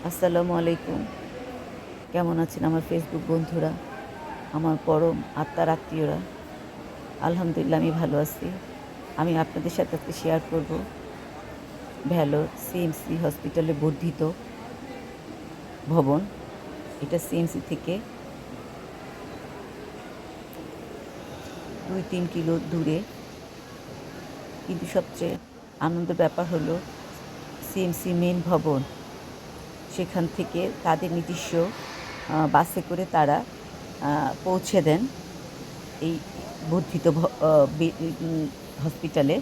আসসালামু আলাইকুম। কেমন আছেন আমার ফেসবুক বন্ধুরা, আমার পরম আত্মার আত্মীয়রা? আলহামদুলিল্লাহ আমি ভালো আছি। আমি আপনাদের সাথে আজকে শেয়ার করব ভ্যালোর সিএমসি হসপিটালে বর্ধিত ভবন। এটা সিএমসি থেকে 2-3 কিলো দূরে। কিন্তু সবচেয়ে আনন্দের ব্যাপার হলো সিএমসি মেইন ভবন, সেখান থেকে তাদের নিজস্ব বাসে করে তারা পৌঁছে দেন এই বর্ধিত হসপিটালে।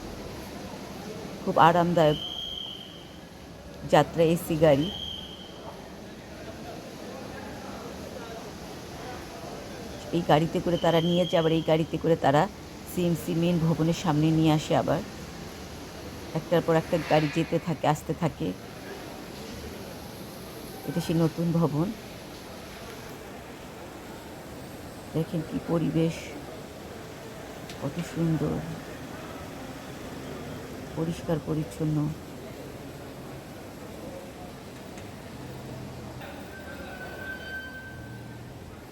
খুব আরামদায়ক যাত্রা, এসি গাড়ি। এই গাড়িতে করে তারা নিয়ে যায়, আবার এই গাড়িতে করে তারা সিএমসি মেন ভবনের সামনে নিয়ে আসে। আবার একটার পর একটা গাড়ি যেতে থাকে, আসতে থাকে। এটা সেই নতুন ভবন। দেখেন কি পরিবেশ, কত সুন্দর, পরিষ্কার পরিচ্ছন্ন।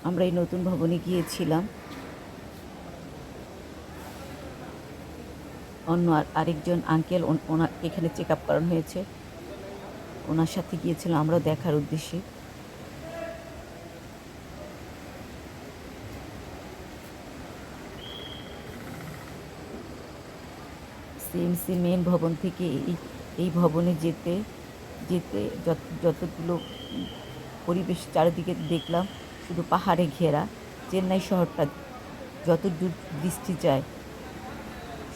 আমরা এই নতুন ভবনে গিয়েছিলাম অন্য আরেকজন আঙ্কেল, ওনার এখানে চেক আপ করানো হয়েছে, ওনার সাথে গিয়েছিলাম আমরাও দেখার উদ্দেশ্যে। সিএমসি মেন ভবন থেকে এই ভবনে যেতে যেতে যতগুলো পরিবেশ চারিদিকে দেখলাম, শুধু পাহাড়ে ঘেরা। চেন্নাই শহরটা যত দূর দৃষ্টি যায়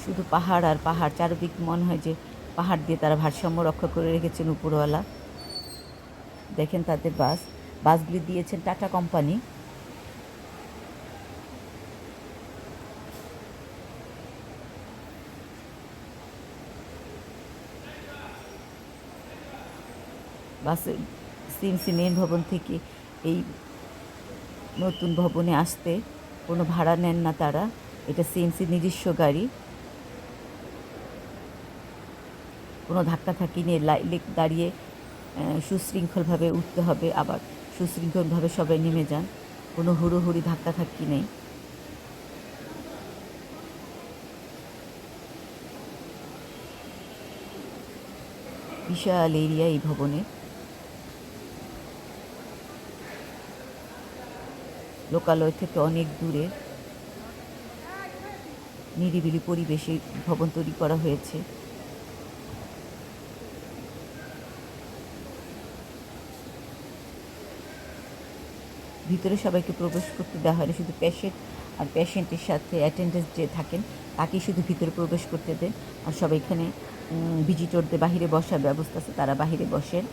শুধু পাহাড় আর পাহাড়। চারিদিক মনে হয় যে পাহাড় দিয়ে তারা ভারসাম্য রক্ষা করে রেখেছেন উপরওয়ালা। দেখেন তাদের বাসগুলি দিয়েছেন টাটা কোম্পানি। বাসে সিএমসি মেন ভবন থেকে এই নতুন ভবনে আসতে কোনো ভাড়া নেন না তারা। এটা সিএমসি নিজস্ব গাড়ি, কোনো ধাক্কাধাক্কি নিয়ে দাঁড়িয়ে সুশৃঙ্খলভাবে উঠতে হবে, আবার সুশৃঙ্খলভাবে সবাই নেমে যান। কোনো হুড়োহুড়ি ধাক্কাধাক্কি নেই। বিশাল এরিয়া এই ভবনে। লোকালয় থেকে অনেক দূরে নিরিবিলি পরিবেশে ভবন তৈরি করা হয়েছে। ভিতরে সবাইকে প্রবেশ করতে দেওয়া হয়নি, শুধু পেশেন্ট আর পেশেন্টের সাথে অ্যাটেন্ডেন্স যে থাকেন তাকেই শুধু ভিতরে প্রবেশ করতে দেন। আর সবাই এখানে ভিজিটরদের বাহিরে বসার ব্যবস্থা আছে, তারা বাহিরে বসেন।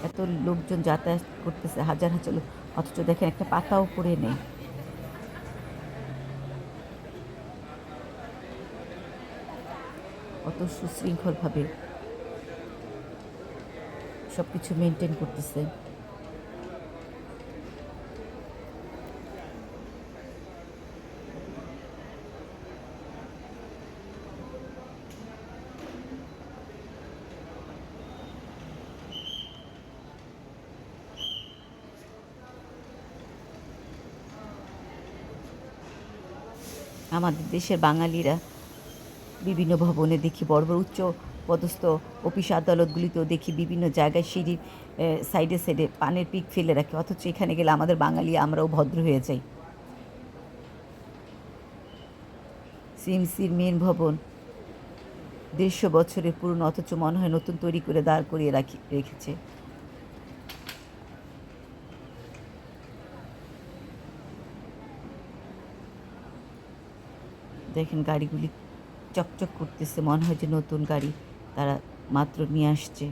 এত লোকজন যাতায়াত করতেছে, হাজার হাজার লোক, অথচ দেখেন একটা পাতাও পড়ে নেই। অত সুশৃঙ্খলভাবে সব কিছু মেনটেন করতেছে। আমাদের দেশের বাঙালিরা বিভিন্ন ভবনে দেখি, বড় বড় উচ্চ পদস্থ অফিস আদালতগুলিতেও দেখি বিভিন্ন জায়গায় সিঁড়ির সাইডে সাইডে পানের পিক ফেলে রাখে, অথচ এখানে গেলে আমাদের বাঙালি আমরাও ভদ্র হয়ে যাই। সিএমসির মেন ভবন 150 বছরের পুরনো, অথচ মনে হয় নতুন তৈরি করে দাঁড় করিয়ে রেখেছে। দেখেন গাড়িগুলি চকচক করতেছে, মনে হয় যে নতুন গাড়ি তারা মাত্র নিয়ে আসছে।